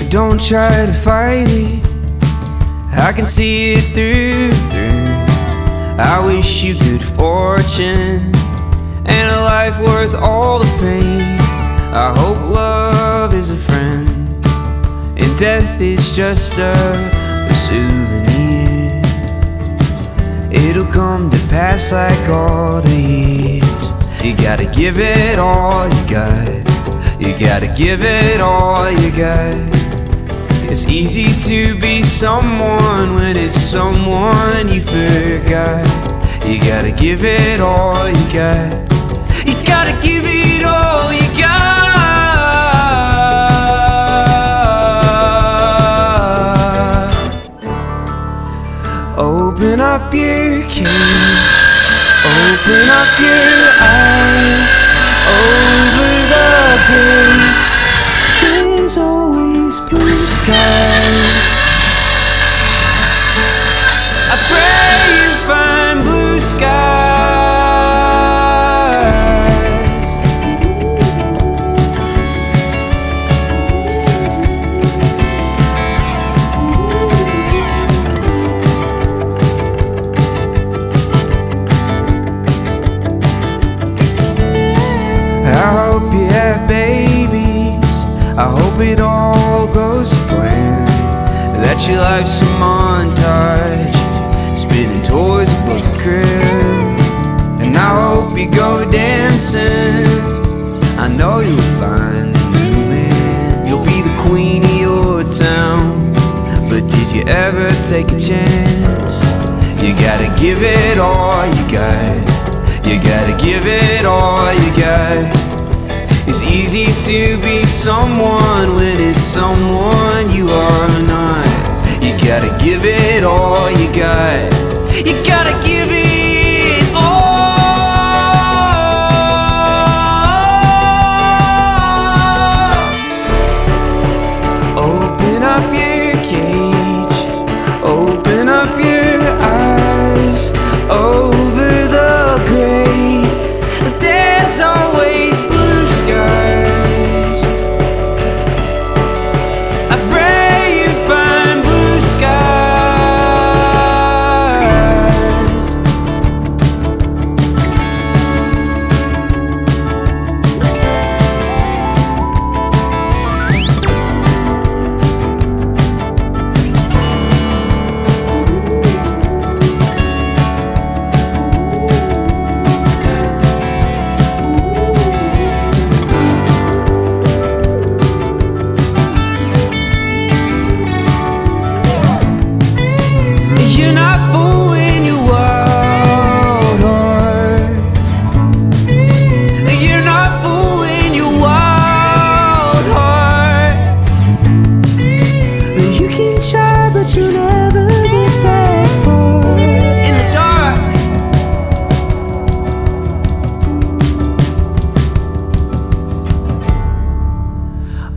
don't try to fight it, I can see it through. I wish you good fortune and a life worth all the pain. I hope love is a friend and death is just a souvenir. It'll come to pass like all the years. You gotta give it all you got. You gotta give it all you got. It's easy to be someone when it's someone you forgot. You gotta give it all you got. You gotta give it all you got. Open up your cage, open up your eyes, over the gate, there's always blue skies. I pray you find blue skies. I hope you have babies, I hope it all goes to plan, that your life's a montage, spinning toys above the crib. And I hope you go dancing, I know you'll find a new man. You'll be the queen of your town, but did you ever take a chance? You gotta give it all you got. You gotta give it all you got. It's easy to be someone when it's someone you are not. You gotta give it all you got. You gotta give it all. Open up your cage, open up your eyes, over the gray, there's always blue skies. I pray you find blue skies. You're not fooling your wild heart. You're not fooling your wild heart. You can try, but you'll never get that far in the dark.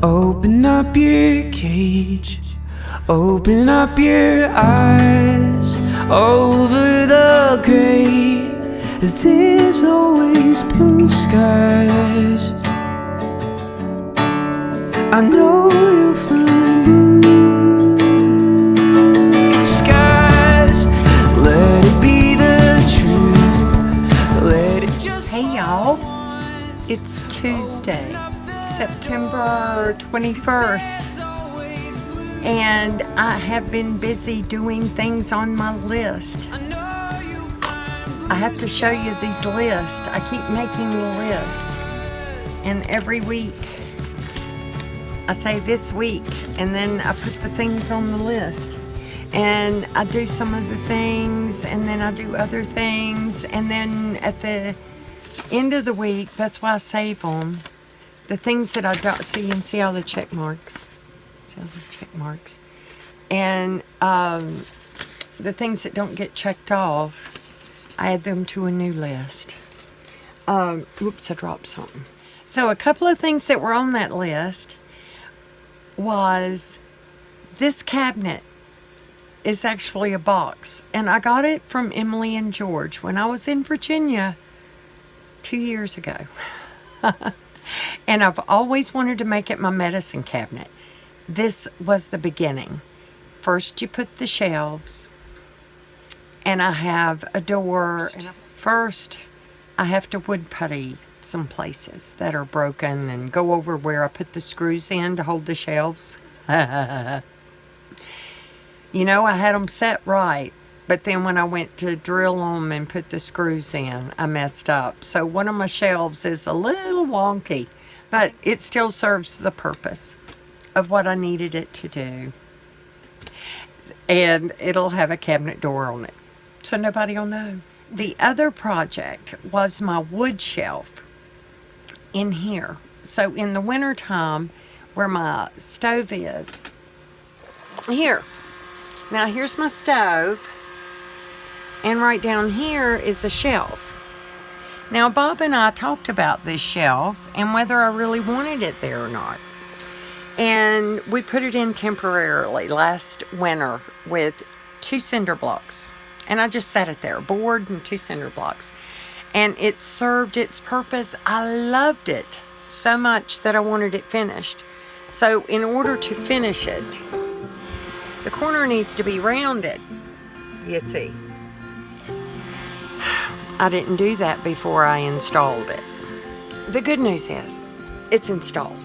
Open up your cage, open up your eyes, over the gray, there's always blue skies. I know you'll find blue skies. Let it be the truth, let it just. Hey y'all, it's Tuesday, September 21st. And I have been busy doing things on my list. I have to show you these lists. I keep making a list. And every week, I say this week, and then I put the things on the list. And I do some of the things, and then I do other things. And then at the end of the week, that's why I save them. The things that I don't see, and see all the check marks. Check marks, and the things that don't get checked off, I add them to a new list. Oops, I dropped something. So a couple of things that were on that list was this cabinet is actually a box, and I got it from Emily and George when I was in Virginia 2 years ago. And I've always wanted to make it my medicine cabinet. this was the beginning. First you put the shelves, and I have a door. First I have to wood putty some places that are broken and go over where I put the screws in to hold the shelves. You know, I had them set right, but then when I went to drill them and put the screws in, I messed up. So one of my shelves is a little wonky, but it still serves the purpose of what I needed it to do. And it'll have a cabinet door on it, so nobody will know. The other project was my wood shelf in here. So in the wintertime, where my stove is, here. Now here's my stove, and right down here is a shelf. Now Bob and I talked about this shelf and whether I really wanted it there or not. And we put it in temporarily last winter with 2 cinder blocks. And I just set it there, board and 2 cinder blocks. And it served its purpose. I loved it so much that I wanted it finished. So in order to finish it, the corner needs to be rounded, you see. I didn't do that before I installed it. The good news is, it's installed.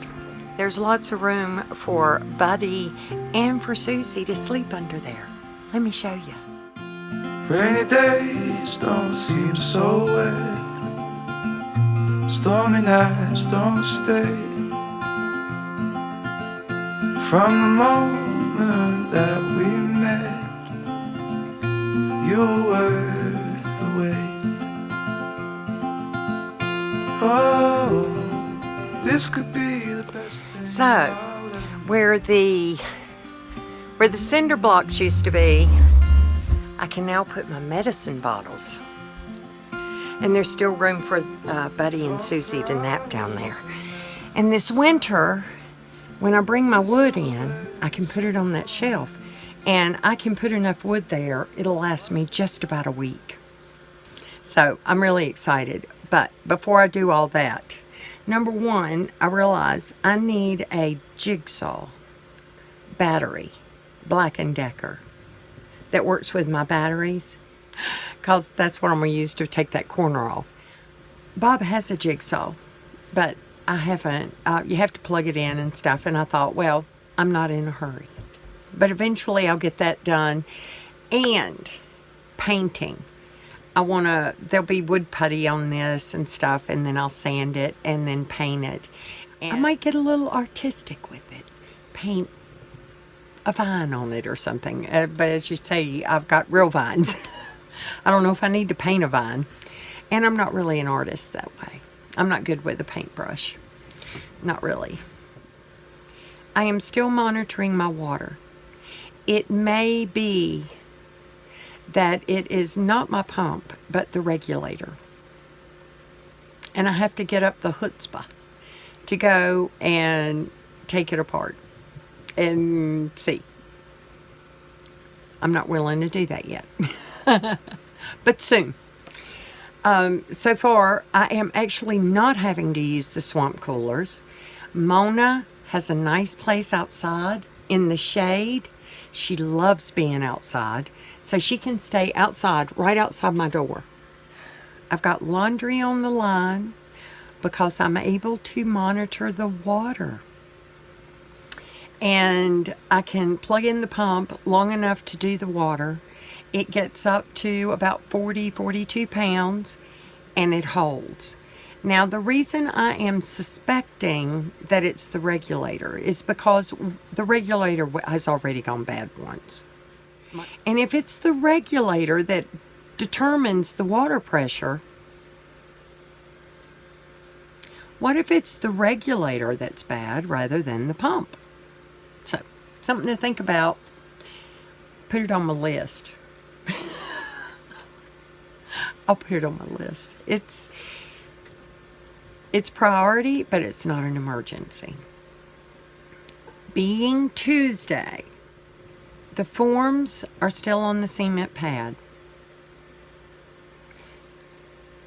There's lots of room for Buddy and for Susie to sleep under there. Let me show you. Rainy days don't seem so wet. Stormy nights don't stay. From the moment that we met, you were worth the wait. Oh, this could be the best thing. So, where the cinder blocks used to be, I can now put my medicine bottles. And there's still room for Buddy and Susie to nap down there. And this winter, when I bring my wood in, I can put it on that shelf. And I can put enough wood there, it'll last me just about a week. So I'm really excited. But before I do all that, number one, I realize I need a Jigsaw battery, Black & Decker, that works with my batteries, because that's what I'm going to use to take that corner off. Bob has a Jigsaw, but I haven't. You have to plug it in and stuff, and I thought, well, I'm not in a hurry. But eventually I'll get that done. And painting. There'll be wood putty on this and stuff, and then I'll sand it and then paint it. And I might get a little artistic with it. Paint a vine on it or something. But as you say, I've got real vines. I don't know if I need to paint a vine. And I'm not really an artist that way. I'm not good with a paintbrush. Not really. I am still monitoring my water. It may be that it is not my pump, but the regulator. And I have to get up the chutzpah to go and take it apart and see. I'm not willing to do that yet. But soon. So far, I am actually not having to use the swamp coolers. Mona has a nice place outside in the shade. She loves being outside, so she can stay outside, right outside my door. I've got laundry on the line because I'm able to monitor the water. And I can plug in the pump long enough to do the water. It gets up to about 40, 42 pounds, and it holds. Now, the reason I am suspecting that it's the regulator is because the regulator has already gone bad once. And if it's the regulator that determines the water pressure, what if it's the regulator that's bad rather than the pump? So, something to think about. Put it on my list. I'll put it on my list. It's priority, but it's not an emergency. Being Tuesday, the forms are still on the cement pad.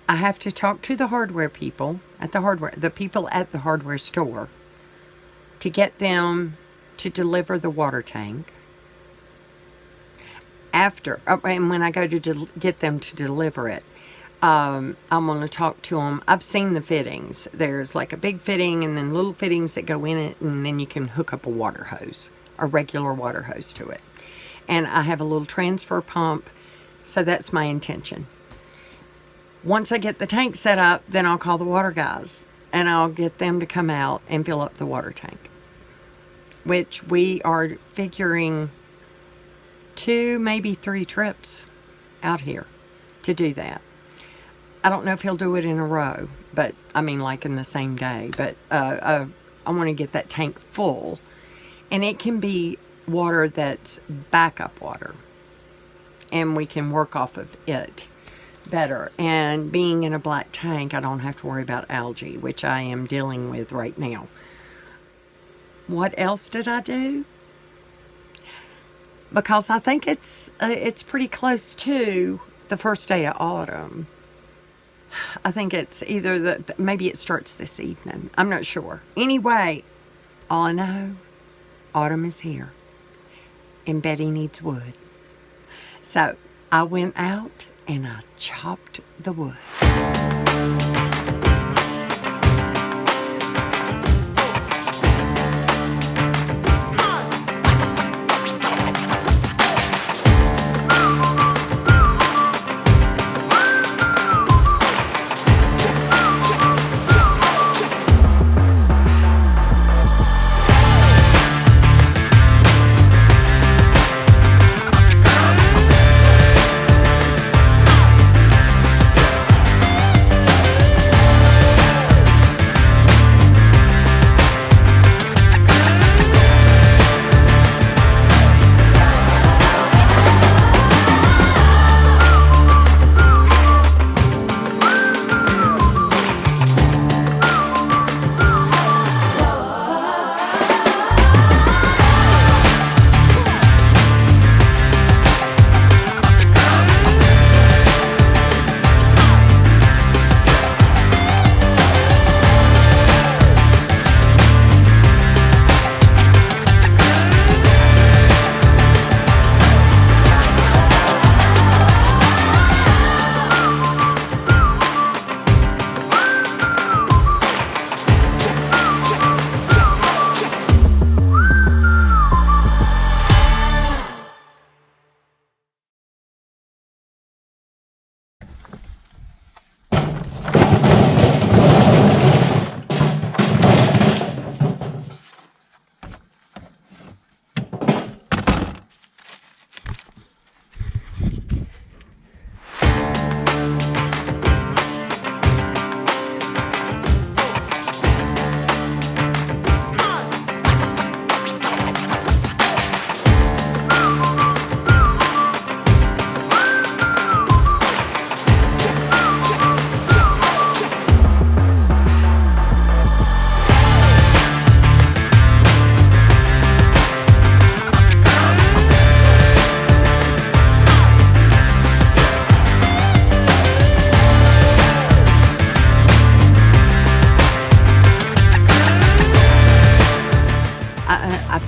I have to talk to the hardware people at the people at the hardware store to get them to deliver the water tank. And when I go to get them to deliver it, I'm going to talk to them. I've seen the fittings. There's like a big fitting and then little fittings that go in it, and then you can hook up a water hose, a regular water hose to it. And I have a little transfer pump, so that's my intention. Once I get the tank set up, then I'll call the water guys, and I'll get them to come out and fill up the water tank, which we are figuring 2, maybe 3 trips out here to do that. I don't know if he'll do it in a row, but I mean like in the same day, but I want to get that tank full, and it can be water that's backup water, and we can work off of it better. And being in a black tank, I don't have to worry about algae, which I am dealing with right now. What else did I do? Because I think it's pretty close to the first day of autumn. I think it's either maybe it starts this evening. I'm not sure. Anyway, all I know, autumn is here, and Betty needs wood. So I went out and I chopped the wood.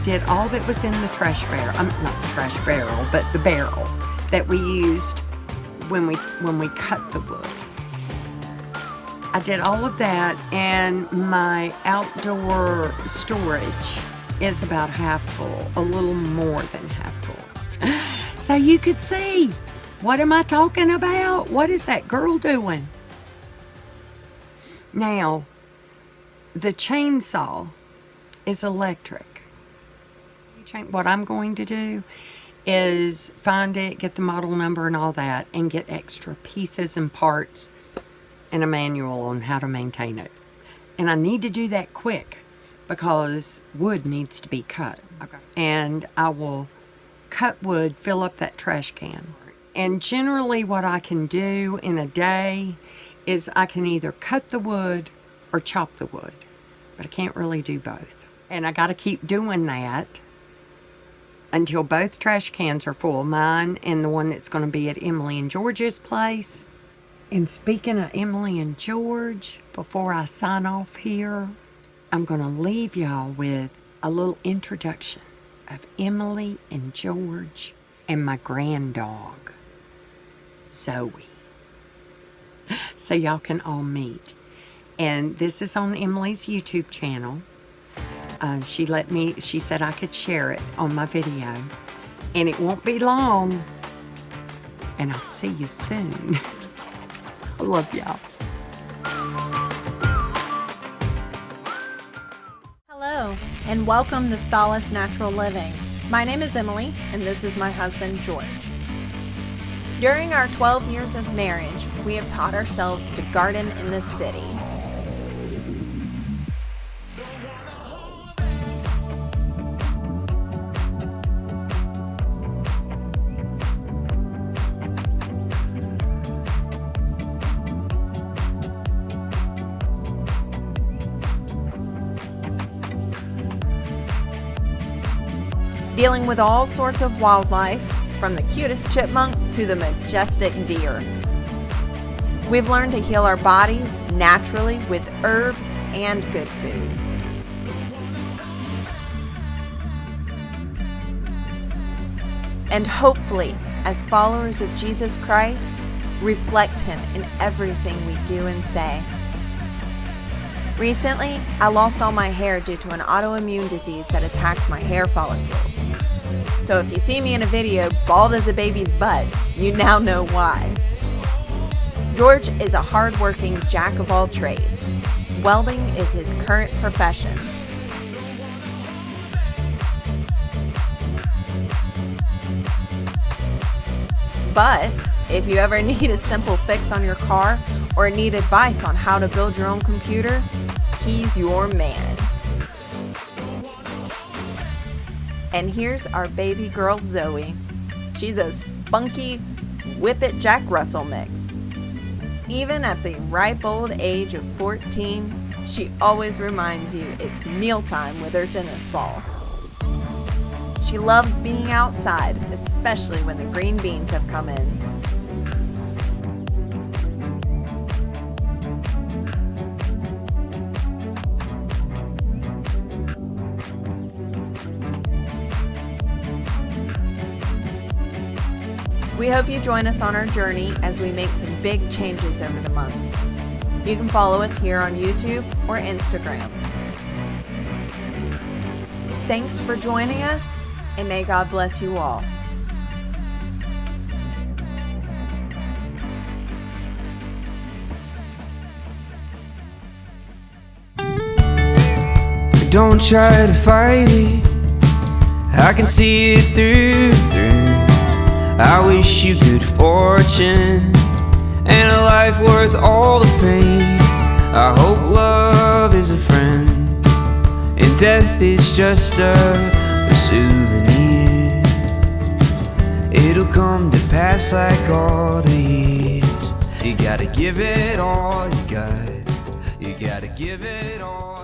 Did all that was in the trash barrel, not the trash barrel, but the barrel that we used when we cut the wood. I did all of that, and my outdoor storage is about half full, a little more than half full. So you could see, what am I talking about? What is that girl doing? Now, the chainsaw is electric. What I'm going to do is find it, get the model number and all that, and get extra pieces and parts and a manual on how to maintain it. And I need to do that quick because wood needs to be cut. Okay. And I will cut wood, fill up that trash can. And generally what I can do in a day is I can either cut the wood or chop the wood, but I can't really do both. And I got to keep doing that until both trash cans are full, mine and the one that's going to be at Emily and George's place. And speaking of Emily and George, before I sign off here, I'm going to leave y'all with a little introduction of Emily and George and my grand dog, Zoe. So y'all can all meet. And this is on Emily's YouTube channel. She said I could share it on my video. And it won't be long. And I'll see you soon. I love y'all. Hello, and welcome to Solace Natural Living. My name is Emily, and this is my husband, George. During our 12 years of marriage, we have taught ourselves to garden in the city. Dealing with all sorts of wildlife, from the cutest chipmunk to the majestic deer. We've learned to heal our bodies naturally with herbs and good food. And hopefully, as followers of Jesus Christ, reflect Him in everything we do and say. Recently, I lost all my hair due to an autoimmune disease that attacks my hair follicles. So if you see me in a video bald as a baby's butt, you now know why. George is a hard-working jack of all trades. Welding is his current profession. But if you ever need a simple fix on your car or need advice on how to build your own computer, he's your man. And here's our baby girl Zoe. She's a spunky Whippet Jack Russell mix. Even at the ripe old age of 14, she always reminds you it's mealtime with her tennis ball. She loves being outside, especially when the green beans have come in. We hope you join us on our journey as we make some big changes over the month. You can follow us here on YouTube or Instagram. Thanks for joining us, and may God bless you all. Don't try to fight it, I can see it through. I wish you good fortune and a life worth all the pain. I hope love is a friend and death is just a souvenir. It'll come to pass like all the years. You gotta give it all you got. You gotta give it all.